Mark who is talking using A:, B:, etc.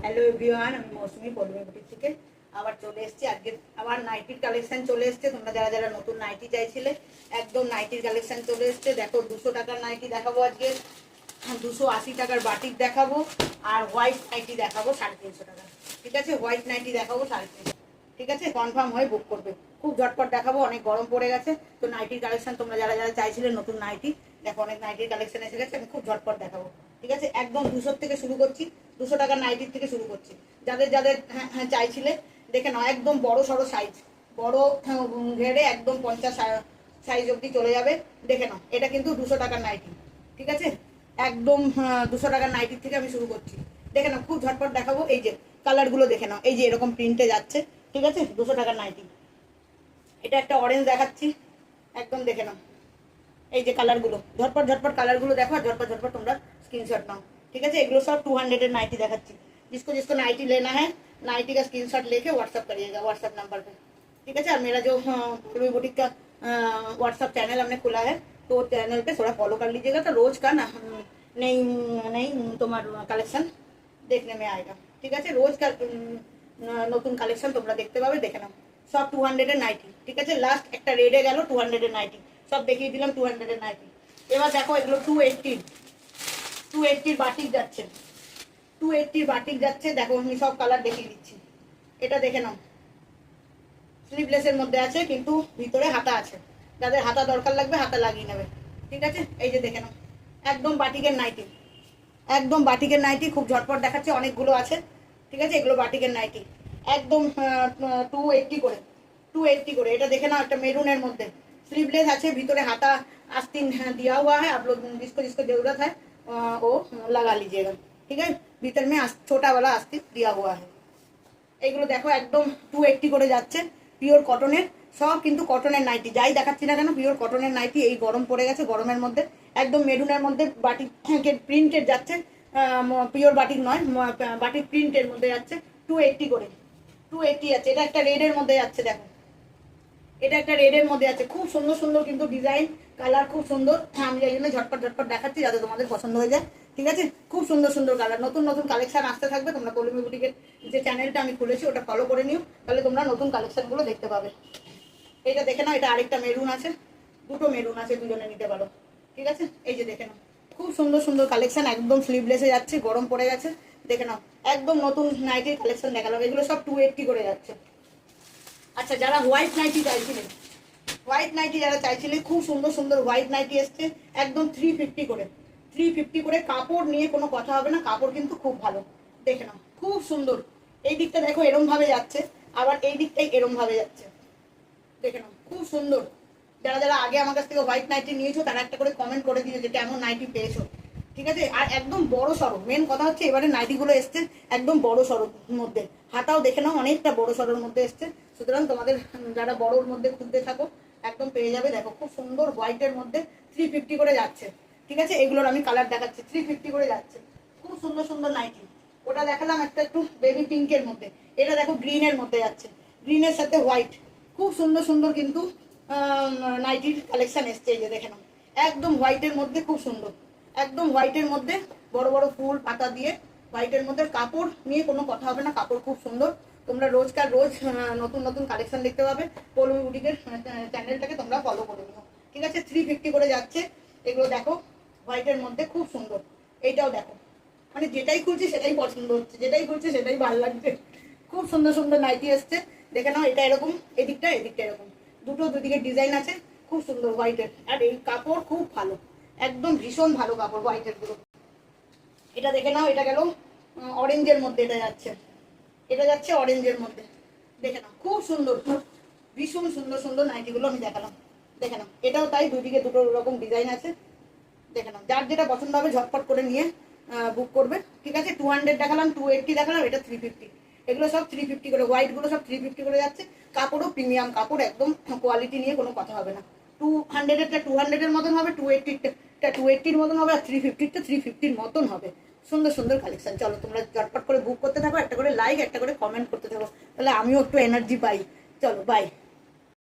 A: Hello everyone, আমি মৌসুমি Pallavi boutique থেকে আবার চলে এসেছি। আজকে আবার নাইটির কালেকশন চলে এসছে। তোমরা যারা যারা নতুন নাইটি চাইছিলে, একদম নাইটির কালেকশন চলে এসছে। দেখো 200 টাকার নাইটি দেখাবো আজকে, 280 টাকার বাটিক দেখাবো, আর হোয়াইট নাইটি দেখাবো 350 টাকা। ঠিক আছে, হোয়াইট নাইটি দেখাবো 350। ঠিক আছে, কনফার্ম হয়ে বুক করবে। খুব ঝটপট দেখাবো, অনেক গরম পড়ে গেছে তো। নাইটির কালেকশন তোমরা যারা যারা চাইছিলে নতুন নাইটি, দেখো অনেক নাইটির কালেকশন এসে গেছে। আমি খুব ঝটপট দেখাবো। ঠিক আছে, একদম 200 থেকে শুরু করছি, 200 টাকার নাইটির থেকে শুরু করছি। যাদের যাদের হ্যাঁ চাইছিলে দেখে নাও, একদম বড় সড়ো সাইজ, বড় ঘেরে একদম 50 সাইজ অবধি চলে যাবে। দেখে নাও, এটা কিন্তু 200 টাকার নাইটি। ঠিক আছে, একদম 200 টাকার নাইটির থেকে আমি শুরু করছি। দেখে নাও, খুব ঝটপট দেখাবো। এই যে কালারগুলো দেখে নাও, এই যে এরকম প্রিন্টে যাচ্ছে। ঠিক আছে, 200 টাকার নাইটি। এটা একটা অরেঞ্জ দেখাচ্ছি, একদম দেখে নাও। এই যে কালারগুলো, ঝটপট ঝটপট কালারগুলো দেখো, আর ঝটপট ঝটপট তোমরা स्क्रीनशॉट नाओ। ठीक है, एगुलो सब 200 एंड 90 दिखाচ্ছি। जिसको जिसको नाइटी लेना है, नाइटी का स्क्रीनशॉट लेके व्हाट्सअप करिएगा व्हाट्सअप नंबर पे। ठीक है, और मेरा जो पल्लवी बुटीक का व्हाट्सअप चैनल हमने खुला है, तो चैनल पे थोड़ा फॉलो कर लीजिएगा, तो रोज का ना नई नई तुम्हारा कलेक्शन देखने में आएगा। ठीक है, रोज का নতুন কালেকশন তোমরা দেখতে পাবে। দেখে নাও, সব 200 এর 90। ঠিক আছে, লাস্ট একটা রেডে গেল 200 এর 90, সব দেখিয়ে দিলাম 200 এর 90। এবার দেখো এগুলো 280 বাটিক যাচ্ছে, 280 বাটিক যাচ্ছে। দেখো আমি সব কালার দেখিয়ে দিচ্ছি। এটা দেখে নাও, স্লিভলেসের মধ্যে আছে, কিন্তু ভিতরে হাতা আছে। যাদের হাতা দরকার লাগবে হাতা লাগিয়ে নেবে। ঠিক আছে, এই যে দেখে নাও, একদম বাটিকের নাইটি, একদম বাটিকের নাইটি। খুব ঝটপট দেখাচ্ছে, অনেকগুলো আছে। ঠিক আছে, এগুলো বাটিকের নাইটি, একদম 280 করে, 280 করে। এটা দেখে নাও, একটা মেরুনের মধ্যে, स्लीवलेस আছে, ভিতরে হাতা आस्तीन दिया हुआ है। आप लोग जिसको जिसको जरूरत है वो लगा लीजिएगा। ठीक है, भीतर में छोटा वाला आस्तीन दिया हुआ है। এগুলো দেখো একদম 280 করে যাচ্ছে, পিওর কটনের সব, কিন্তু কটনের নাইটি যাই দেখাচ্ছি না কেন, পিওর কটনের নাইটি। এই গরম পড়ে গেছে, গরমের মধ্যে একদম মেরুনের মধ্যে বাটিকের প্রিন্টের যাচ্ছে, পিওর বাটিক নয়, বাটিক প্রিন্টের মধ্যে যাচ্ছে। 280 করে, 280 আছে। এটা একটা রেডের মধ্যে যাচ্ছে, দেখো এটা একটা রেডের মধ্যে আছে। খুব সুন্দর সুন্দর কিন্তু ডিজাইন, কালার খুব সুন্দর। আমি এই জন্য ঝটপট ঝটপট দেখাচ্ছি যাতে তোমাদের পছন্দ হয়ে যায়। ঠিক আছে, খুব সুন্দর সুন্দর কালার, নতুন নতুন কালেকশন আসতে থাকবে। তোমরা পল্লবী বুটিকের যে চ্যানেলটা আমি খুলেছি ওটা ফলো করে নিও, তাহলে তোমরা নতুন কালেকশনগুলো দেখতে পাবে। এটা দেখে নাও, এটা আরেকটা মেরুন আছে, দুটো মেরুন আছে, দুজনে নিতে পারো। ঠিক আছে, এই যে দেখে নাও, খুব সুন্দর সুন্দর কালেকশন, একদম স্লিভলেসে যাচ্ছে, গরম পড়ে গেছে। দেখে নাও, একদম নতুন নাইটির কালেকশন দেখালাম। এগুলো সব 280 করে যাচ্ছে। আচ্ছা, যারা হোয়াইট নাইটি চাইছিলেন, হোয়াইট নাইটি যারা চাইছিলেন, খুব সুন্দর সুন্দর হোয়াইট নাইটি এসছে, একদম 350 করে, 350 করে। কাপড় নিয়ে কোনো কথা হবে না, কাপড় কিন্তু খুব ভালো। দেখে নাও, খুব সুন্দর। এই দিকটা দেখো এরম ভাবে যাচ্ছে, আবার এই দিকটাই এরম ভাবে যাচ্ছে। দেখে নাও, খুব সুন্দর। যারা যারা আগে আমার কাছ থেকে হোয়াইট নাইটি নিয়েছো, তারা একটা করে কমেন্ট করে দিও যে কেমন নাইটি পেয়েছো। ঠিক আছে, আর একদম বড় সড়ো, মেন কথা হচ্ছে এবারে নাইটিগুলো এসছে একদম বড় সড়োর মধ্যে। হাতাও দেখে নাও, অনেকটা বড় সড়োর মধ্যে এসছে। সুতরাং তোমাদের যারা বড়োর মধ্যে খুঁজতে থাকো, একদম পেয়ে যাবে। দেখো খুব সুন্দর হোয়াইটের মধ্যে 350 করে যাচ্ছে। ঠিক আছে, এগুলোর আমি কালার দেখাচ্ছি, 350 করে যাচ্ছে। খুব সুন্দর সুন্দর নাইটি। ওটা দেখালাম একটা একটু বেবি পিঙ্কের মধ্যে, এটা দেখো গ্রিনের মধ্যে যাচ্ছে, গ্রিনের সাথে হোয়াইট। খুব সুন্দর সুন্দর কিন্তু নাইটির কালেকশন এসছে। এই যে দেখে নাও, একদম হোয়াইটের মধ্যে, খুব সুন্দর, একদম হোয়াইটের মধ্যে বড় বড় ফুল পাতা দিয়ে। হোয়াইটের মধ্যে কাপড় নিয়ে কোনো কথা হবে না, কাপড় খুব সুন্দর। তোমরা রোজকার রোজ নতুন নতুন কালেকশন দেখতে পাবে। পল্লবী বুটিকের চ্যানেলটাকে তোমরা ফলো করে নিও। ঠিক আছে, 350 করে যাচ্ছে। এগুলো দেখো হোয়াইটের মধ্যে, খুব সুন্দর। এইটাও দেখো, মানে যেটাই খুলছি সেটাই পছন্দ হচ্ছে, যেটাই খুলছি সেটাই ভালো লাগছে। খুব সুন্দর সুন্দর নাইটি এসছে। দেখে নাও, এটা এরকম, এদিকটা এদিকটা এরকম, দুদিকে ডিজাইন আছে, খুব সুন্দর হোয়াইটের। আর এই কাপড় খুব ভালো, একদম ভীষণ ভালো কাপড় হোয়াইটের গুলো। এটা দেখে নাও, এটা গেল অরেঞ্জের মধ্যে, এটা যাচ্ছে, এটা যাচ্ছে অরেঞ্জের মধ্যে। দেখে নাও, খুব সুন্দর, ভীষণ সুন্দর সুন্দর নাইটিগুলো আমি দেখালাম। দেখে নাও, এটাও তাই, দুদিকে দুটো রকম ডিজাইন আছে। দেখে নাও, যার যেটা পছন্দ হবে ঝটপট করে নিয়ে বুক করবে। ঠিক আছে, 200 দেখালাম, 280 দেখালাম, এটা 350। এগুলো সব 350 করে, হোয়াইটগুলো সব 350 করে যাচ্ছে। কাপড়ও প্রিমিয়াম কাপড়, একদম কোয়ালিটি নিয়ে কোনো কথা হবে না। 200-এরটা 200-এর মতন হবে, 280-টা 280-র মতন হবে, আর 350-টা 350-র মতন হবে। সুন্দর সুন্দর কালেকশন। চলো তোমরা ঝটপট করে বুক করতে থাকো, একটা করে লাইক, একটা করে কমেন্ট করতে থাকো, তাহলে আমিও একটু এনার্জি পাই। চলো বাই।